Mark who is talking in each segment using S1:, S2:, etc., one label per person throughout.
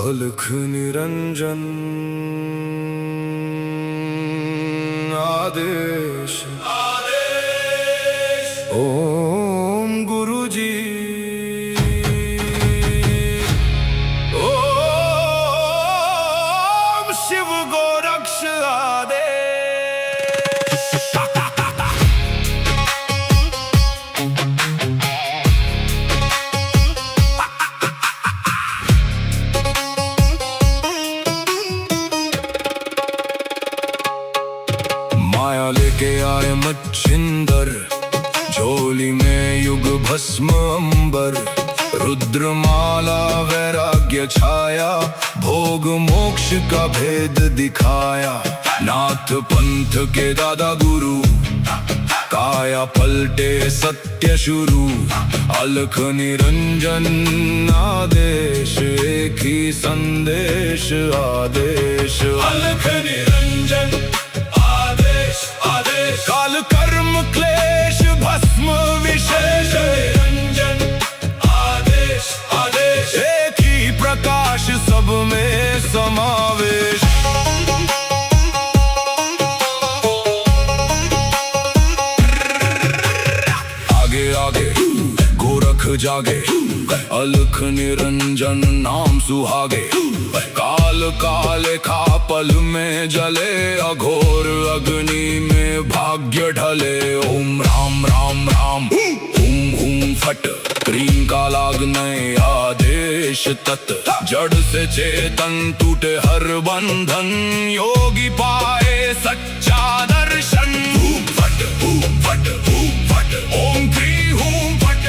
S1: अलख निरंजन आदेश ओम गुरुजी ओम शिव गोरक्ष आदेश। माया लेके आए मच्छिंदर, झोली में युग भस्म अंबर। रुद्रमाला वैराग्य छाया, भोग मोक्ष का भेद दिखाया। नाथ पंथ के दादा गुरु, काया पलटे सत्य शुरू। अलख निरंजन आदेश, एक ही संदेश आदेश। अलख निरंजन काल कर्म क्लेश भस्म विशेष। निरंजन आदेश आदेश, एक ही प्रकाश सब में समावेश। आगे आगे गोरख जागे, अलख निरंजन नाम सुहागे। काल काले खा पल में जले, अघोर अग्नि में भाग्य ढले। ओम राम राम राम हुम हुम फट, क्रीम का लागने आदेश तत्। जड़ से चेतन टूटे हर बंधन, योगी पाए सच्चा दर्शन। हुम फट ओम क्री हुम फट,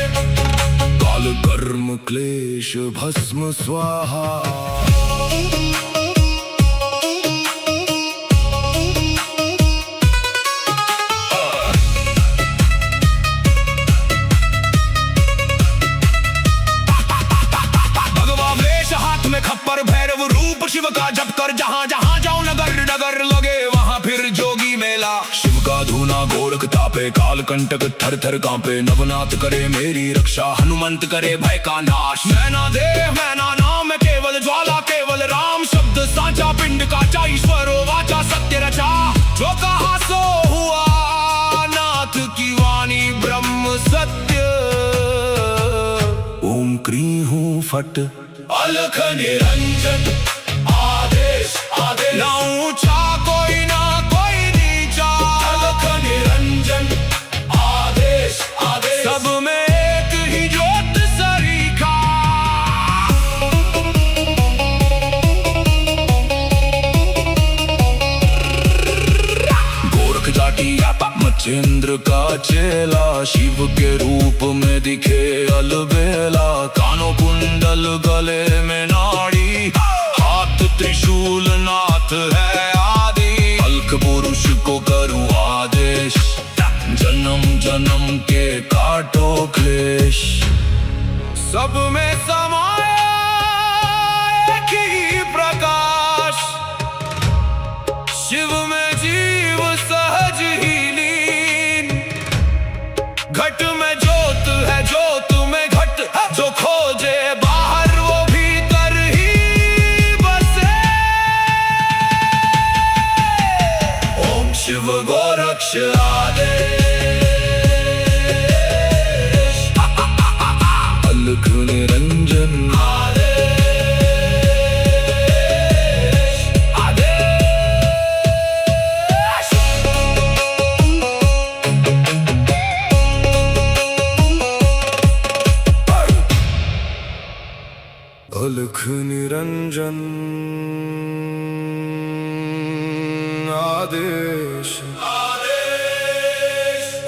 S1: काल कर्म क्लेश भस्म स्वाहा। खप्पर भैरव रूप शिव का जप कर, जहाँ जहाँ जाओ नगर नगर लगे वहाँ फिर जोगी मेला। शिव का धूना गोरख तापे, काल कंटक थर थर कांपे। नवनाथ करे मेरी रक्षा, हनुमंत करे भय का नाश। मैना देह मैना नाम केवल ज्वाला, केवल राम शब्द साचा। पिंड काचा ईश्वरो वाचा, सत्य रचा। जो कहा सो हुआ, नाथ की वाणी ब्रह्म सत्य। ओम क्री हूँ फट, अलख निरंजन आदेश आदेश। ना ऊंचा कोई ना कोई नीचा, अलख निरंजन आदेश आदेश। सब में एक ही ज्योत सरीखा। गोरख जाटी मच्छिंद्र का चेला, शिव के रूप में दिखे अलबेला। कानों कुंडल गले में नाड़ी, हाथ त्रिशूल नाथ है आदि। अलख पुरुष को करूं आदेश, जन्म जन्म के काटो क्लेश। सब में समाया एक ही प्रकाश, शिव में जीव सहज ही लीन। घट में ज्योत है, ज्योत में घट। जो खोजे बाहर वो भीतर ही बसे। ओम शिव गोरक्ष आदेश, अलख निरंजन आदेश आदेश। अलख निरंजन आदेश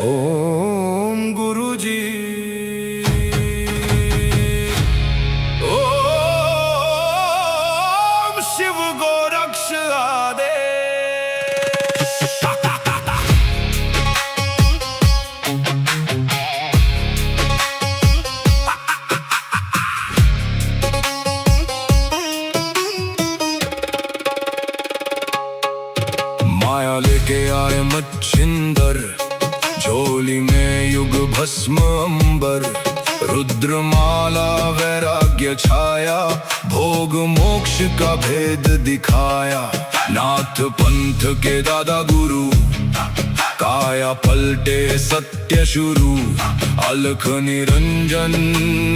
S1: ओम गुरुजी ओम शिव गोरक्ष आदेश। माया लेके आए मच्छिंदर, झोली में युग भस्म अंबर। रुद्रमाला वैराग्य छाया, भोग मोक्ष का भेद दिखाया। नाथ पंथ के दादा गुरु, काया पलटे सत्य शुरू। अलख निरंजन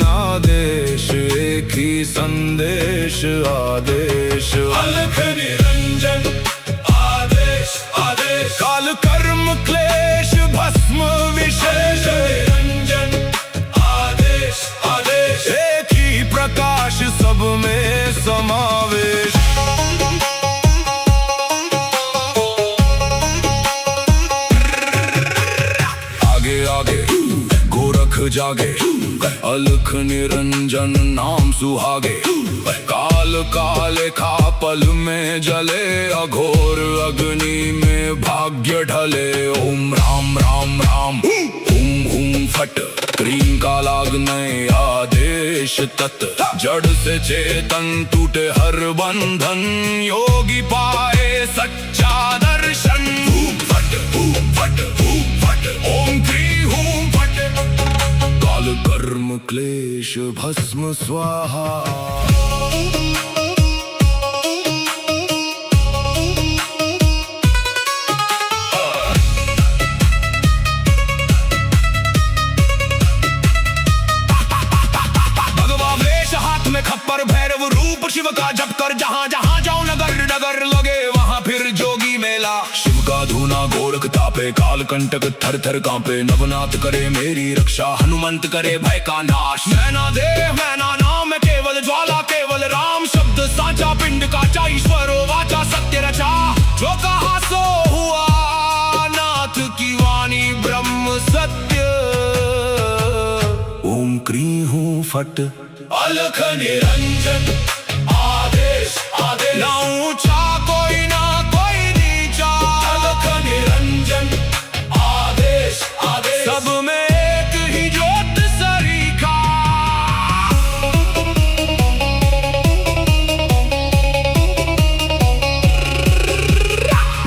S1: आदेश, एक ही संदेश आदेश। अलख निरंजन आदेश आदेश, काल कर्म क्लेश भस्म विशेष। निरंजन आदेश आदेश, एक ही प्रकाश सब में समावेश। आगे आगे गोरख जागे, अलख निरंजन नाम सुहागे। काल काले खा पल में जले, अघोर अग्नि में भाग्य ढले। ओम राम राम राम, हुम हुम फट, क्रीम का लागने आदेश तत्। जड़ से चेतन टूटे हर बंधन, योगी पाए सच्चा दर्शन। हुम फट हुम फट हुम फट, ओम क्री हुम फट। काल कर्म क्लेश भस्म स्वाहा। खप्पर भैरव रूप शिव का जप कर, जहाँ जहाँ जाऊं नगर नगर लगे वहाँ फिर जोगी मेला। शिव का धूना गोरख तापे, काल कंटक थर थर कांपे। नवनाथ करे मेरी रक्षा, हनुमंत करे भय का नाश। मैना देह मैना नाम है केवल ज्वाला, केवल राम शब्द साचा। पिंड काचा ईश्वरो वाचा, सत्य रचा जो कहा सो हुआ। नाथ की वाणी ब्रह्म सत्य। ओम क्री हूँ फट, अलख निरंजन आदेश आदेश। ना ऊंचा कोई ना कोई नीचा, अलख निरंजन आदेश आदेश। सब में एक ही ज्योत सरीखा।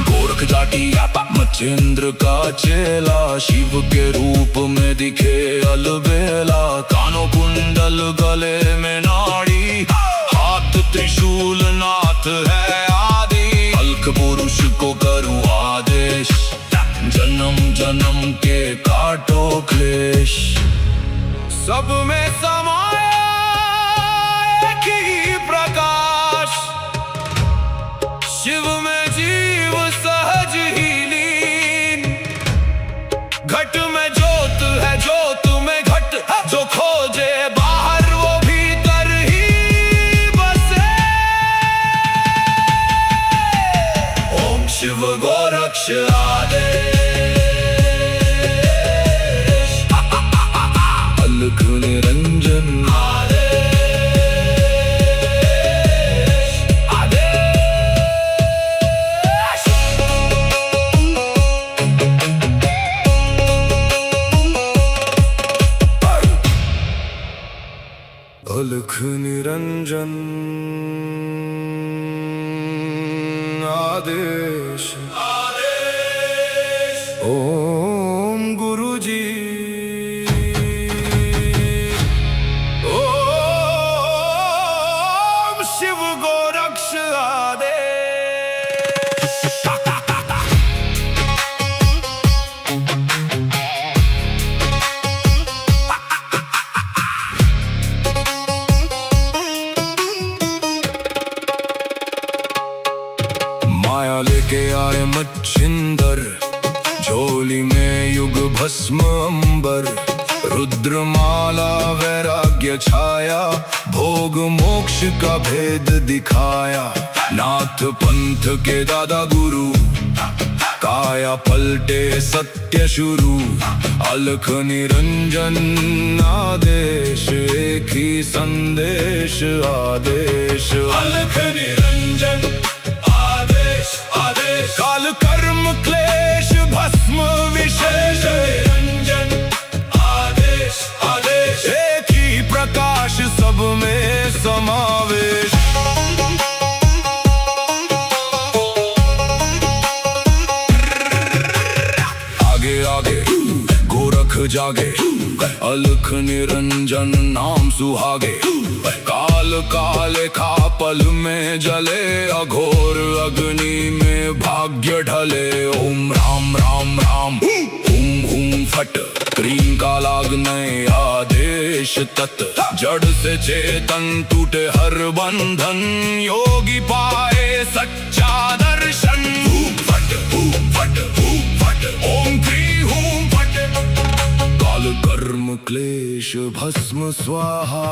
S1: गोरख जाटी आपा मच्छिंद्र का चेला, शिव के रूप में दिखे अलबेला। कानों कुंडल गले में नाड़ी, हाथ त्रिशूल नाथ है आदि। अलख पुरुष को करूं आदेश, जन्म जन्म के काटो क्लेश। सब में समाया एक ही प्रकाश, शिव में जीव सहज ही लीन। घट में ज्योत है ज्योत में घट, जो खोजे बाहर वो भीतर ही बसे। ओम शिव गोरक्ष आदेश। अलख निरंजन आदेश आदेश। अलख निरंजन आदेश आदेश। ओम गुरु जी, ओम शिव गोरक्ष आदेश। माया लेके आए मच्छिंदर, झोली में युग भस्म अंबर। रुद्रमाला वैराग्य छाया, भोग मोक्ष का भेद दिखाया। नाथ पंथ के दादा गुरु, काया पलटे सत्य शुरू। अलख निरंजन आदेश, एक ही संदेश आदेश। अलख निरंजन आदेश आदेश, काल कर्म क्लेश भस्म विशेष। निरंजन आदेश आदेश, एक ही प्रकाश सब में समावेश। आगे आगे गोरख जागे, अलख निरंजन नाम सुहागे। काल काले खा पल में जले, अघोर अग्नि में भाग्य ढले। ओम राम राम राम हुम हुम फट, क्रीम का लागने आदेश तत्। जड़ से चेतन टूटे हर बंधन, योगी पाए सच्चा दर्शन। हुम फट हुम फट हुम फट, ओम क्री हुम फट। काल कर्म क्लेश भस्म स्वाहा।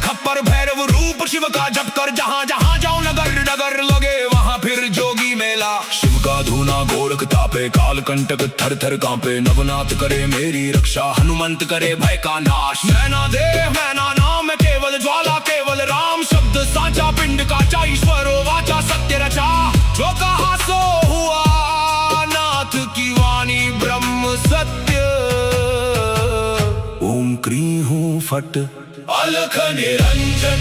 S2: खप्पर भैरव रूप शिव का जप कर, जहाँ जहाँ जाओ नगर नगर लगे वहाँ फिर जोगी मेला।
S1: शिव का धूना गोरख तापे, काल कंटक थर थर कांपे। नवनाथ करे मेरी रक्षा, हनुमंत करे भय का नाश।
S2: मैना देह मैना नाम केवल ज्वाला, केवल राम शब्द साचा। पिंड काचा ईश्वरो वाचा, सत्य रचा। जो कहा सो हुआ, नाथ की वाणी ब्रह्म सत्य।
S1: ओम क्री हूँ फट,
S2: अलख निरंजन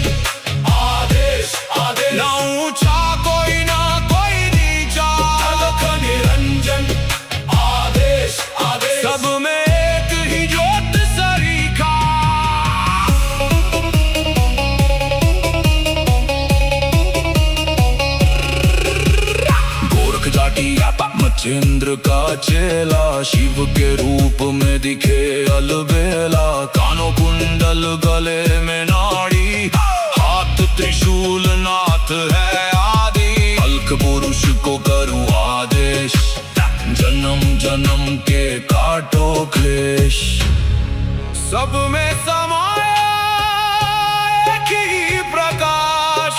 S2: आदेश आदेश। ना ऊंचा कोई ना कोई नीचा, अलख निरंजन आदेश आदेश। सब में एक ही ज्योत सरीखा।
S1: गोरख जाटी मचेंद्र का चेला, शिव के रूप में दिखे अलबेला। कानों कुंडल गले में नाड़ी, हाथ त्रिशूल नाथ है आदि। अलख पुरुष को करूँ आदेश, जन्म जन्म के काटो क्लेश।
S2: सब में समाया एक ही प्रकाश,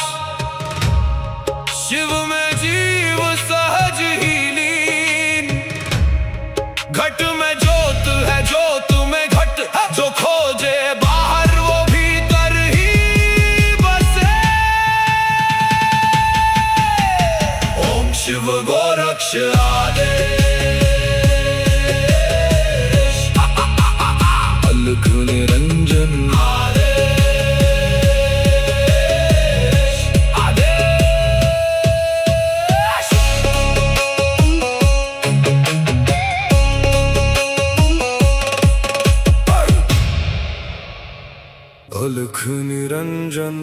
S2: शिव में जीव सहज ही लीन। घट में ज्योत है, ज्योत में घट। जो खोजे बाहर वो भीतर ही बसे। ओम शिव गोरक्ष आदेश।
S1: अलख निरंजन अलख निरंजन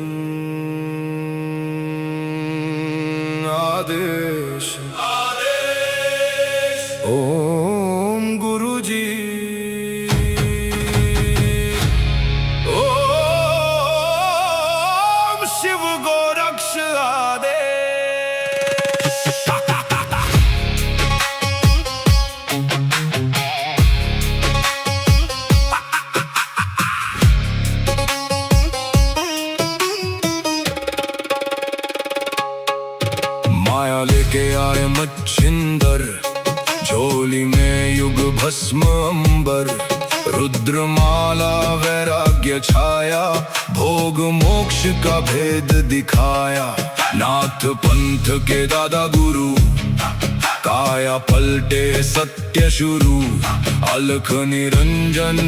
S1: आदेश
S2: आदेश।
S1: ओम गुरु जी।
S2: ओम शिव गोरक्ष आदेश।
S1: माया लेके आए मच्छिंदर, झोली में युग भस्म अंबर। रुद्रमाला वैराग्य छाया, भोग मोक्ष का भेद दिखाया। नाथ पंथ के दादा गुरु, काया पलटे सत्य शुरू। अलख निरंजन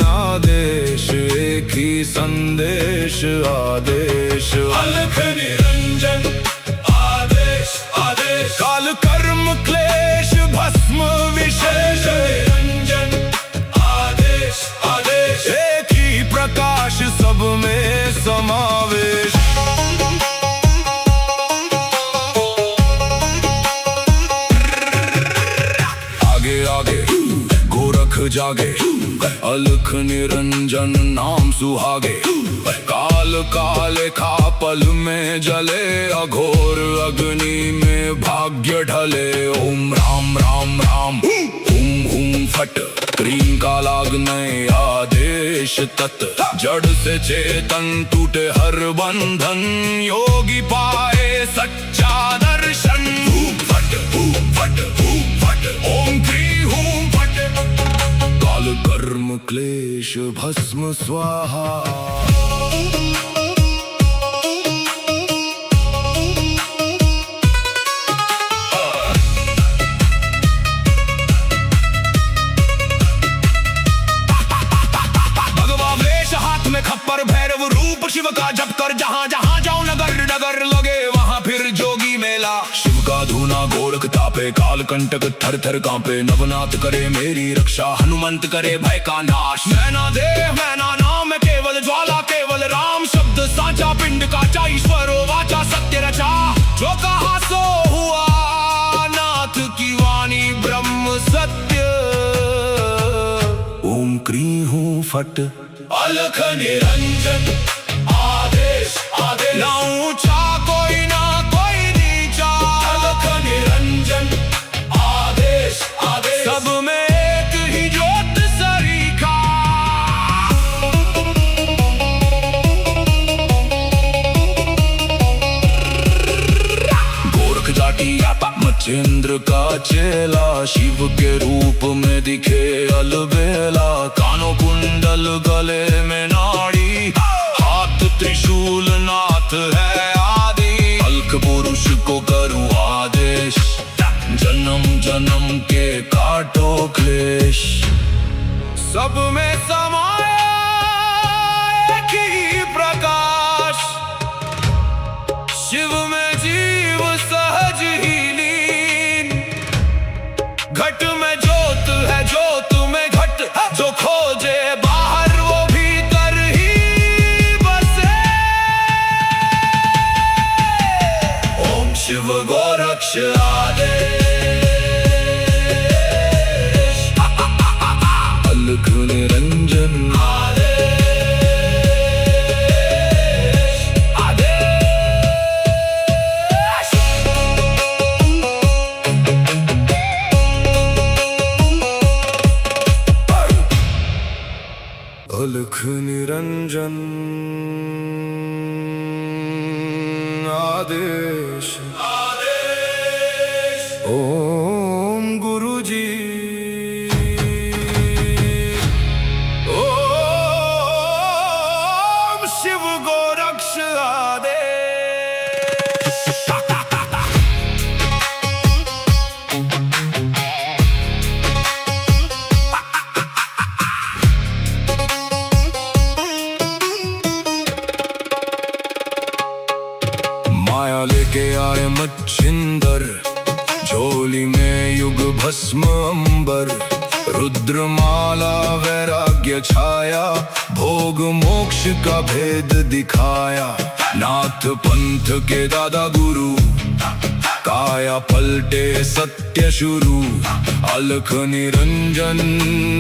S1: आदेश, एक ही संदेश आदेश।
S2: अलख निरंजन आदेश आदेश। काल कर्म क्लेश भस्म विशेष। निरंजन आदेश आदेश।
S1: एक ही प्रकाश सब में समावेश। आगे आगे गोरख जागे, अलख निरंजन नाम सुहागे। काल काले खा पल में जले, अघोर अग्नि में भाग्य ढले। ओम राम राम राम हुम हुम फट, क्रीम का लागने आदेश तत्। जड़ से चेतन टूटे हर बंधन, योगी पाए सच्चा दर्शन। हुम फट हुम फट हुम फट, ओम क्री हुम फट। काल कर्म क्लेश भस्म स्वाहा। तापे काल कंटक थर थर कांपे नवनाथ करे मेरी रक्षा हनुमंत करे भय का नाश।
S2: मैना देह मैना नाम है केवल ज्वाला केवल राम शब्द साचा पिंड काचा ईश्वरो वाचा सत्य रचा जो कहा सो हुआ नाथ की वाणी ब्रह्म सत्य।
S1: ओम क्री हूँ फट
S2: अलख निरंजन आदेश आदेश ना ऊंचा कोई ना कोई नीचा अलख निरंजन आदेश आदेश सब में एक ही ज्योत सरीखा।
S1: गोरख जाटी मच्छिंद्र का चेला शिव के रूप में दिखे अलबेला कानों कुंडल गले में नाड़ी हाथ त्रिशूल नाथ है आदि अलख पुरुष को करूँ आदेश जन्म जन्म के काटो क्लेश।
S2: सब में समाया एक ही प्रकाश शिव में जीव सहज ही लीन घट में ज्योत है ज्योत में घट जो खोजे बाहर वो भीतर ही बसे। ओम शिव गोरक्ष आदेश
S1: अलख निरंजन अलख निरंजन आदेश ओम गुरु जी
S2: ओम शिव गोरक्ष आदेश।
S1: माया लेके आए मच्छिंदर झोली में युग भस्म अंबर रुद्रमाला वैराग्य छाया भोग मोक्ष का भेद दिखाया नाथ पंथ के दादा गुरु काया पलटे सत्य शुरू अलख निरंजन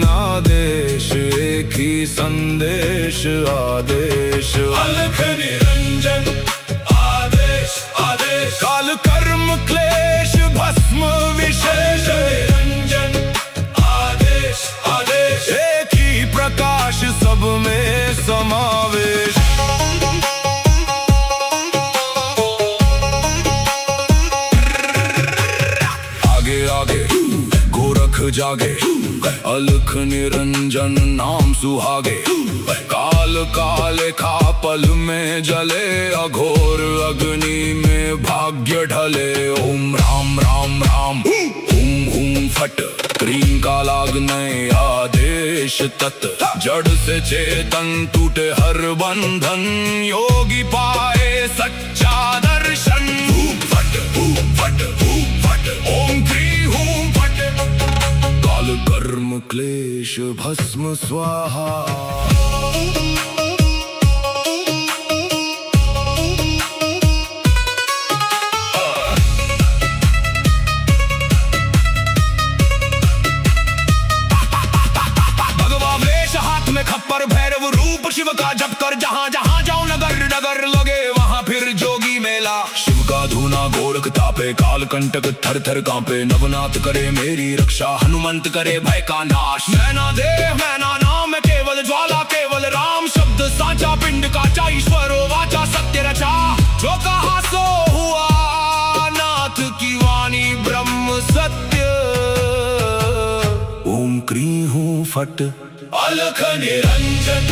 S1: आदेश एक ही संदेश आदेश
S2: अलख निरंजन आदेश आदेश काल कर्म क्लेश भस्म विशेष निरंजन आदेश आदेश
S1: एक ही प्रकाश सब में समावेश। आगे आगे गोरख जागे अलख निरंजन नाम सुहागे काल काले खा पल में जले अघोर अग्नि में भाग्य ढले। ओम राम राम राम हुम हुम फट क्रीम का लागने आदेश तत् जड़ से चेतन टूटे हर बंधन योगी पाए सच्चा दर्शन। फट फट फट ओम क्री हूं फट काल कर्म क्लेश भस्म स्वाहा।
S2: खप्पर भैरव रूप शिव का जप कर जहाँ जहाँ जाओ नगर नगर लगे वहाँ फिर जोगी मेला।
S1: शिव का धूना गोरख तापे काल कंटक थर थर कांपे नवनाथ करे मेरी रक्षा हनुमंत करे भय का नाश।
S2: मैना देह मैना नाम है केवल ज्वाला केवल राम शब्द साचा पिंड काचा ईश्वरो वाचा सत्य रचा जो कहा सो हुआ नाथ की वाणी ब्रह्म सत्य।
S1: ओम क्री हूँ फट
S2: अलख निरंजन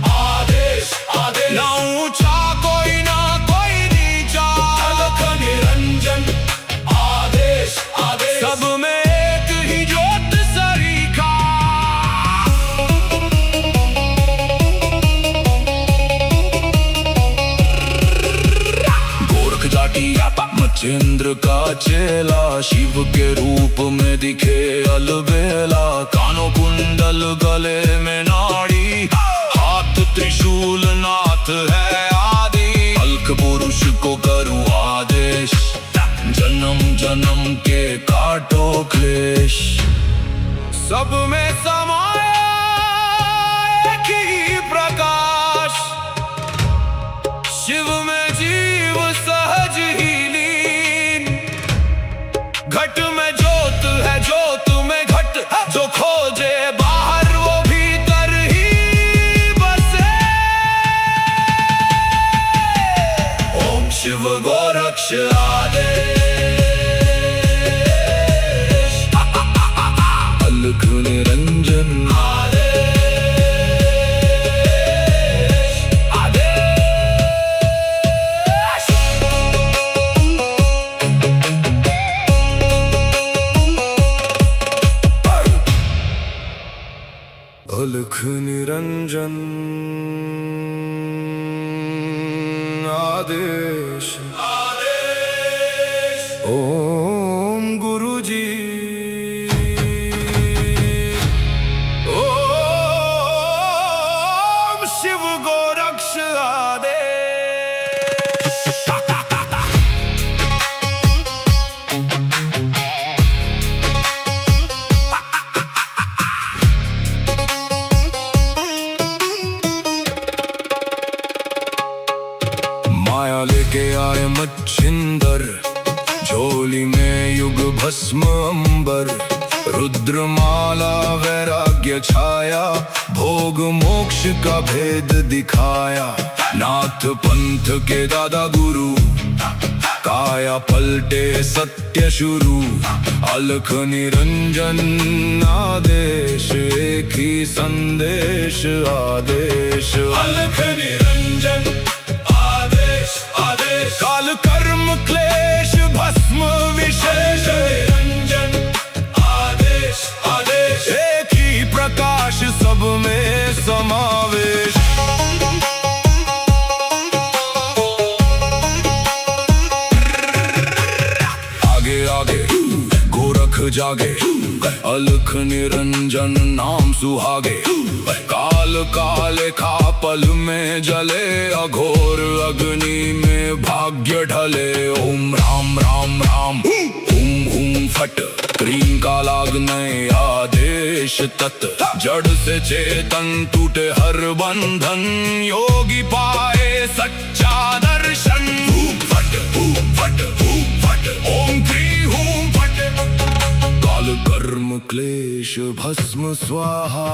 S2: आदेश आदेश ना ऊंचा कोई ना कोई नीचा अलख निरंजन आदेश आदेश सब में एक ही ज्योत सरीखा।
S1: गोरख जाटी मचेंद्र का चेला शिव के रूप में दिखे अलबेला। कानों कुंडल गले में नाड़ी, हाथ त्रिशूल नाथ है आदि। अल्क पुरुष को करूँ आदेश, जन्म जन्म के काटो क्लेश। सब में समाया एक ही प्रकाश, शिव में जीव सहज ही लीन। घट में ज्योत है, ज्योत में घट, जो खोजे बाहर वो भीतर ही बसे। ओम शिव गोरक्ष आदेश, अलख निरंजन आदेश, आदेश। अलख निरंजन आदेश, आदेश। ओम गुरुजी, ओम शिव गोरक्ष आदेश। माया लेके आए मच्छिंदर, झोली में युग भस्म अंबर। रुद्रमाला वैराग्य छाया, भोग मोक्ष का भेद दिखाया। नाथ पंथ के दादा गुरु, काया पलटे सत्य शुरू। अलख निरंजन आदेश, एक ही संदेश आदेश। अलख निरंजन आदेश, आदेश। काल कर्म क्लेश भस्म विशेष, निरंजन आदेश, आदेश। एक ही प्रकाश सब में समावेश। आगे आगे गोरख जागे, अलख निरंजन नाम सुहागे। काल काले खा पल में जले, अघोर अग्नि में भाग्य ढले। ओम राम राम राम, हुम हुम फट, क्रीम का लागने आदेश तत्। जड़ से चेतन टूटे हर बंधन, योगी पाए सच्चा दर्शन। फट फट फट, ओम क्री हूम फट। काल कर्म क्लेश भस्म स्वाहा।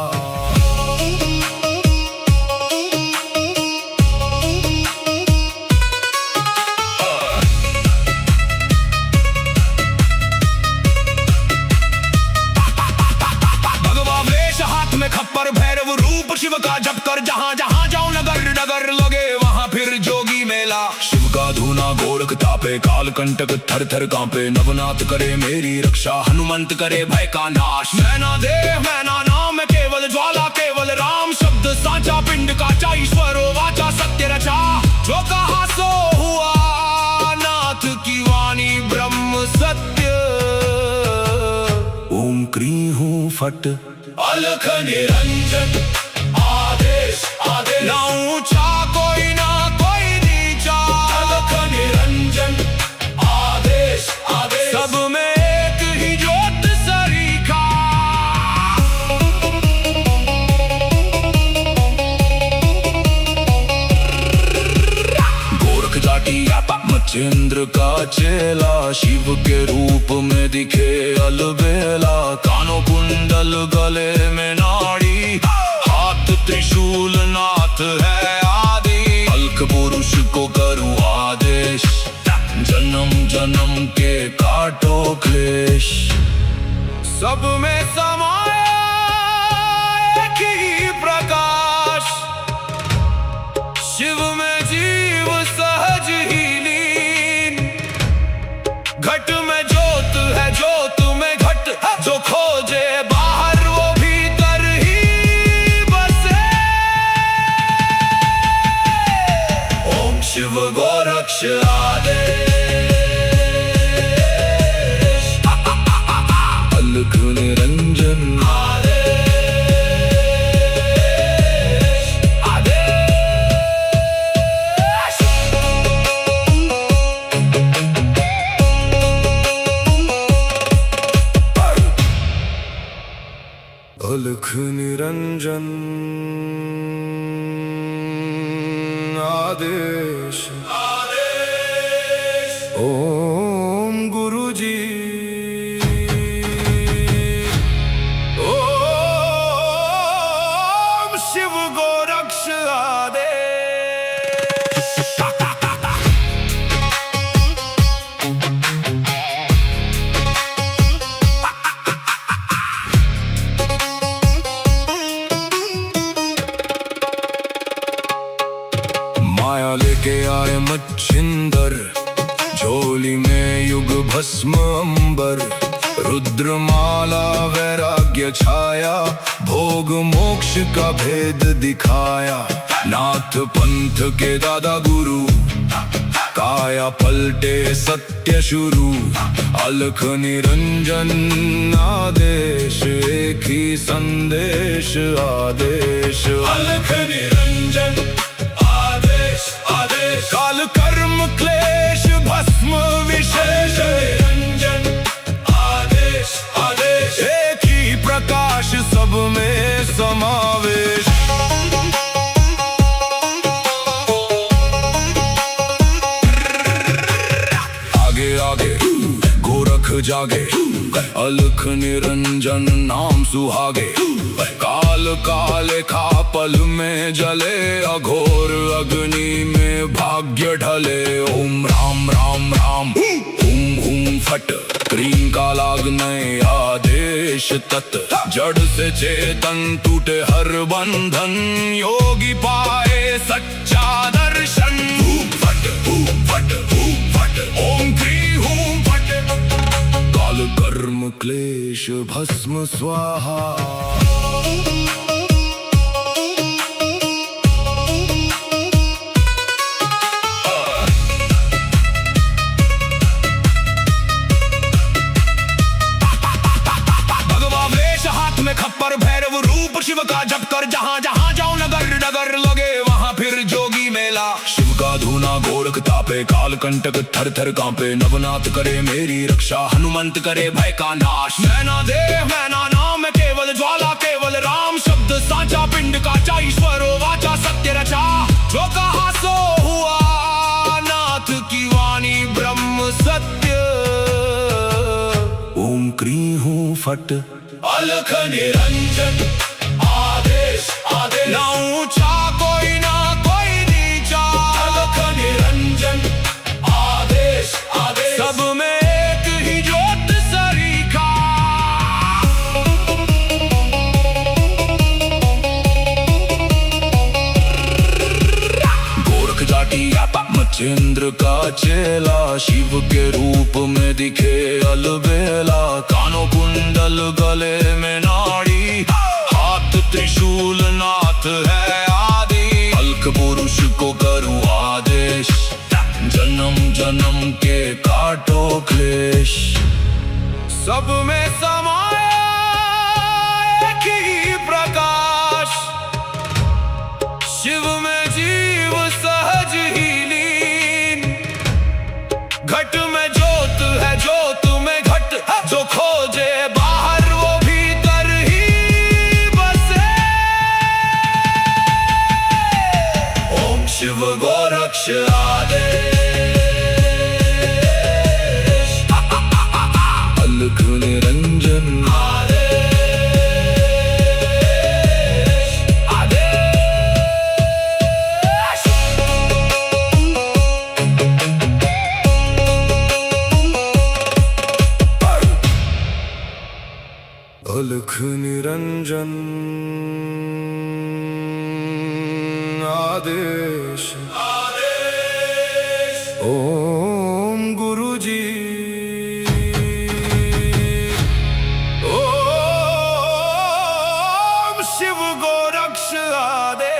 S1: खप्पर भैरव रूप शिव का जप कर, जहाँ जहाँ जाऊं नगर नगर लगे वहाँ फिर जोगी मेला। शिव का धूना गोरख तापे, काल कंटक थर थर कांपे। नवनाथ करे मेरी रक्षा, हनुमंत करे भय का नाश। मैना देह मैना नाम, केवल ज्वाला केवल राम। शब्द साचा पिंड का ईश्वर वाचा सत्य रचा। जो कहा सो हुआ, नाथ की वाणी ब्रह्म सत्य। ओम क्री हूँ फट, अलख निरंजन आदेश, आदेश। ना ऊंचा कोई ना कोई नीचा, अलख निरंजन आदेश, आदेश। सब में एक ही ज्योत सरीखा। गोरख जाटी मचेंद्र का चेला, शिव के रूप में दिखे अलबेला। कानों कुंडल गले में नाड़ी, हाथ त्रिशूल नाथ है आदि। अल्क पुरुष को करूँ आदेश, जन्म जन्म के काटो क्लेश। सब में समाया एक ही प्रकाश, शिव में जीव सहज ही लीन। घट में ज्योत है, ज्योत में घट, जो खोजे बाहर वो भीतर ही बसे। ओम शिव गोरक्ष आदेश। अलख निरंजन आदेश ओम गुरुजी ओम शिव गोरक्ष आदेश। माया लेके आए मच्छिंदर, झोली में युग भस्म अंबर, रुद्रमाला वैराग्य छाया, भोग मोक्ष का भेद दिखाया। नाथ पंथ के दादा गुरु, काया पलटे सत्य शुरू, अलख निरंजन आदेश, एक ही संदेश आदेश। अलख निरंजन आदेश, काल कर्म क्लेश भस्म विशेष, निरंजन आदेश आदेश, एक ही प्रकाश सब में समावेश। आगे आगे गोरख जागे, अलख निरंजन नाम सुहागे, काल काले खा पल में जले, अघोर अग्नि में भाग्य ढले। ओम राम राम राम हुम हुम फट, क्रीम का लागने आदेश तत्, जड़ से चेतन टूटे हर बंधन, योगी पाए सच्चा दर्शन। हुम फट ओम क्री हुम फट, काल कर्म क्लेश भस्म स्वाहा। खप्पर भैरव रूप शिव का जप कर, जहाँ जहाँ जाओ नगर नगर लगे वहाँ फिर जोगी मेला। शिव का धूना गोरख तापे, काल कंटक थर थर कांपे, नवनाथ करे मेरी रक्षा, हनुमंत करे भय का नाश। मैना देव मैना नाम केवल ज्वाला, केवल राम शब्द साचा, पिंड काचा ईश्वरो वाचा, सत्य रचा। जो कहा सो हुआ, नाथ की वाणी ब्रह्म सत्य। ओम क्री हूँ फट, अलख निरंजन आदेश आदेश, ना ऊंचा कोई ना कोई नीचा, अलख निरंजन आदेश आदेश, सब में एक ही ज्योत सरीखा। गोरख जाटी मच्छिंद्र का चेला, शिव के रूप में दिखे अलबेला। कानों कुंडल गले में नाड़ी, हाथ त्रिशूल नाथ है आदि, अलख पुरुष को करूं आदेश, जन्म जन्म के काटो क्लेश। सब में समाया एक ही प्रकाश, शिव में जीव सहज ही लीन। घट में ज्योत है ज्योत में घट, जो खोजे बाहर वो भीतर ही बसे। ओम शिव गोरक्ष आदेश, अलख निरंजन अलख निरंजन आदेश ओम गुरुजी ओम शिव गोरक्ष आदेश।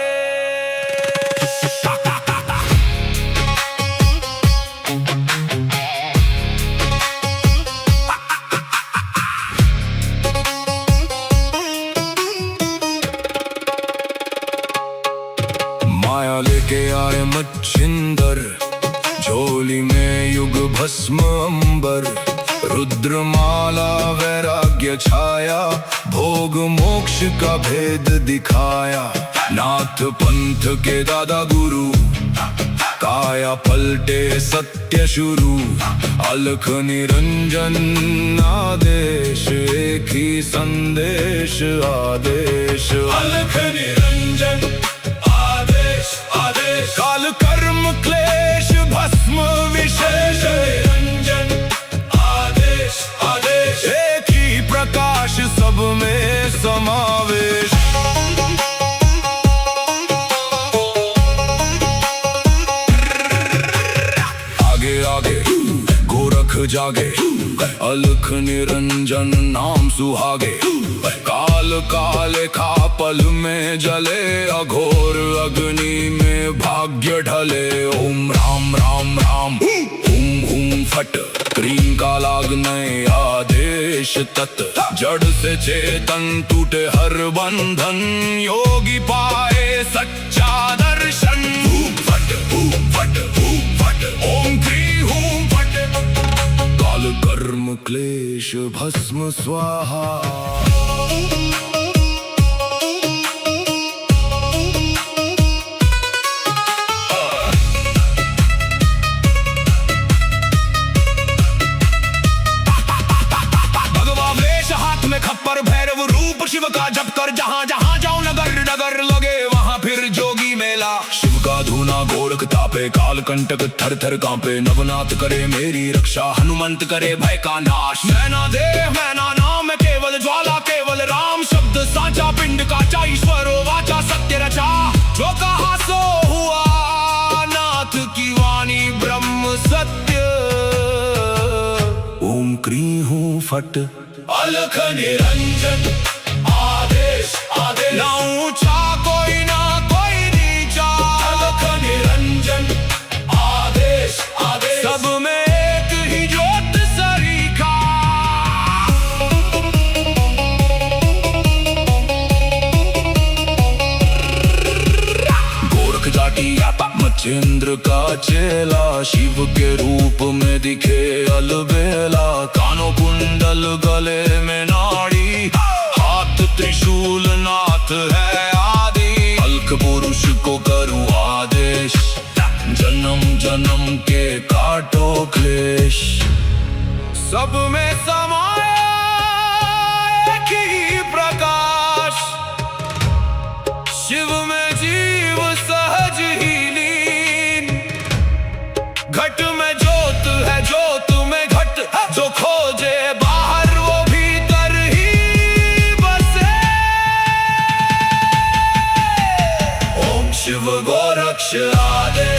S1: माया लेके आए मच्छिंदर, झोली में युग भस्म अंबर, रुद्रमाला वैराग्य छाया, भोग मोक्ष का भेद दिखाया। नाथ पंथ के दादा गुरु, काया पलटे सत्य शुरू। अलख निरंजन आदेश, एक ही संदेश आदेश। अलख निरंजन आदेश आदेश, काल कर्म क्लेश भस्म विशेष। निरंजन आदेश आदेश, एक ही प्रकाश सब में समावेश। आगे आगे गोरख जागे, अलख निरंजन नाम सुहागे। काल काले खा पल में जले, अघोर अग्नि में भाग्य ढले। ओम राम राम राम हुम हुम फट, क्रीम का लागने आदेश तत्। जड़ से चेतन टूटे हर बंधन, योगी पाए सच्चा दर्शन। फट फट फट, ओम क्री हूं फट। काल कर्म क्लेश भस्म स्वाहा। खप्पर भैरव रूप शिव का जप कर, जहां जहां जाऊं नगर नगर लगे वहां फिर जोगी मेला। शिव का धूना गोरख तापे, काल कंटक थर थर कांपे। नवनाथ करे मेरी रक्षा, हनुमंत करे भय का नाश। मैना देह मैना नाम केवल ज्वाला, केवल राम शब्द साचा। पिंड का ईश्वर वाचा सत्य रचा, जो कहा सो हुआ। नाथ की वाणी ब्रह्म सत्य। ओम क्री हूं फट, अलख निरंजन आदेश आदेश। ना ऊंचा कोई ना कोई नीचा, अलख निरंजन आदेश आदेश। सब में एक ही ज्योत सरीखा। गोरख जाटी मचेंद्र का चेला, शिव के रूप में दिखे अलबेला। कानों कुंडल गले में नाड़ी, हाथ त्रिशूल नाथ है आदि। अलख पुरुष को करूं आदेश, जन्म जन्म के काटो क्लेश। सब में समाया एक ही प्रकाश, शिव में जीव सहज ही लीन। घट में ज्योत है, ज्योत में घट, जो खोजे बाहर वो भीतर ही बसे। ओम शिव गोरक्ष आदेश।